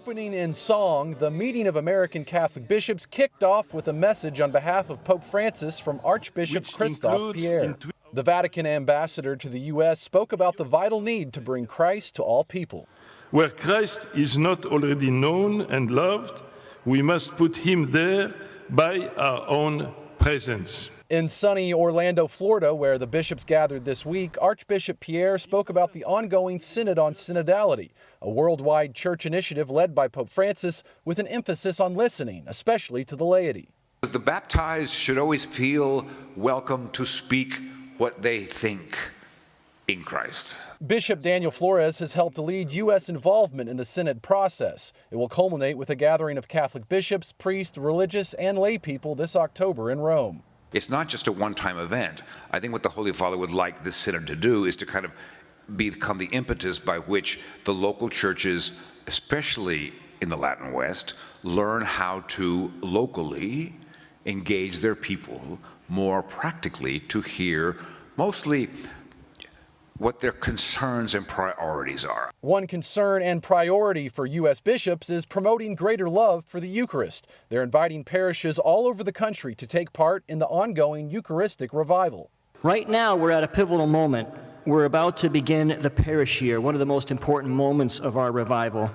Opening in song, the meeting of American Catholic bishops kicked off with a message on behalf of Pope Francis from Archbishop Christophe Pierre. The Vatican ambassador to the U.S. spoke about the vital need to bring Christ to all people. Where Christ is not already known and loved, we must put him there by our own presence. In sunny Orlando, Florida, where the bishops gathered this week, Archbishop Pierre spoke about the ongoing Synod on Synodality, a worldwide church initiative led by Pope Francis with an emphasis on listening, especially to the laity. The baptized should always feel welcome to speak what they think in Christ. Bishop Daniel Flores has helped lead U.S. involvement in the Synod process. It will culminate with a gathering of Catholic bishops, priests, religious, and lay people this October in Rome. It's not just a one-time event. I think what the Holy Father would like this synod to do is to kind of become the impetus by which the local churches, especially in the Latin West, learn how to locally engage their people more practically to hear mostly what their concerns and priorities are. One concern and priority for U.S. bishops is promoting greater love for the Eucharist. They're inviting parishes all over the country to take part in the ongoing Eucharistic revival. Right now, we're at a pivotal moment. We're about to begin the parish year, one of the most important moments of our revival.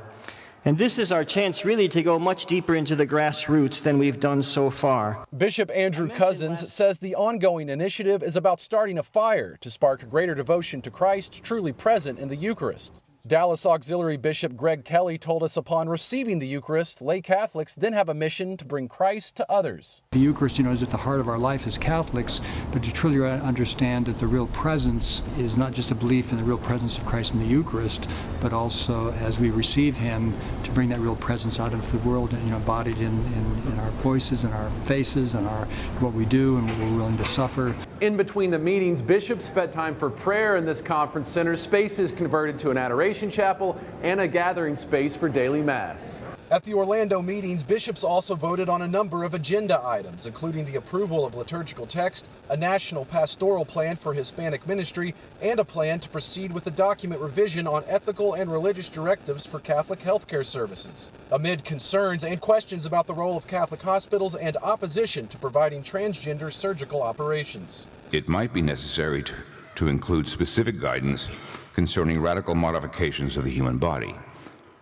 And this is our chance really to go much deeper into the grassroots than we've done so far. Bishop Andrew Cousins says the ongoing initiative is about starting a fire to spark greater devotion to Christ truly present in the Eucharist. Dallas Auxiliary Bishop Greg Kelly told us upon receiving the Eucharist, lay Catholics then have a mission to bring Christ to others. The Eucharist, is at the heart of our life as Catholics, but to truly understand that the real presence is not just a belief in the real presence of Christ in the Eucharist, but also as we receive Him, to bring that real presence out into the world, and embodied in our voices and our faces and what we do and what we're willing to suffer. In between the meetings, bishops spent time for prayer in this conference center. Space is converted to an adoration chapel and a gathering space for daily Mass. At the Orlando meetings, bishops also voted on a number of agenda items, including the approval of liturgical text, a national pastoral plan for Hispanic ministry, and a plan to proceed with a document revision on ethical and religious directives for Catholic healthcare services. Amid concerns and questions about the role of Catholic hospitals and opposition to providing transgender surgical operations. It might be necessary to include specific guidance concerning radical modifications of the human body,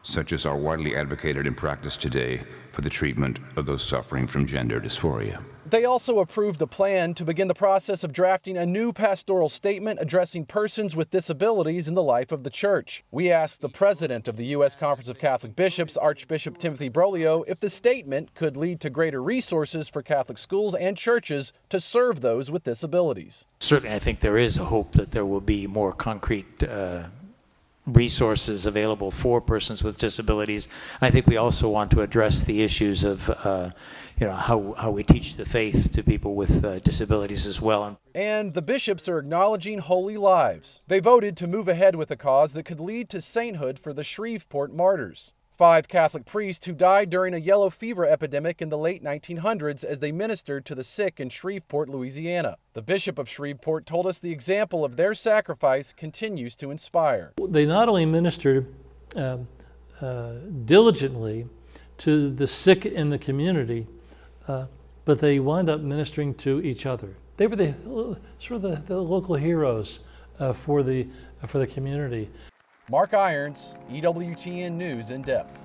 such as are widely advocated in practice today for the treatment of those suffering from gender dysphoria. They also approved a plan to begin the process of drafting a new pastoral statement addressing persons with disabilities in the life of the Church. We asked the president of the U.S. Conference of Catholic Bishops, Archbishop Timothy Broglio, if the statement could lead to greater resources for Catholic schools and churches to serve those with disabilities. Certainly, I think there is a hope that there will be more concrete resources available for persons with disabilities. I think we also want to address the issues of how we teach the faith to people with disabilities as well. And the bishops are acknowledging holy lives. They voted to move ahead with a cause that could lead to sainthood for the Shreveport martyrs. 5 Catholic priests who died during a yellow fever epidemic in the late 1900s as they ministered to the sick in Shreveport, Louisiana. The Bishop of Shreveport told us the example of their sacrifice continues to inspire. They not only ministered diligently to the sick in the community, but they wound up ministering to each other. They were the local heroes for the community. Mark Irons, EWTN News in Depth.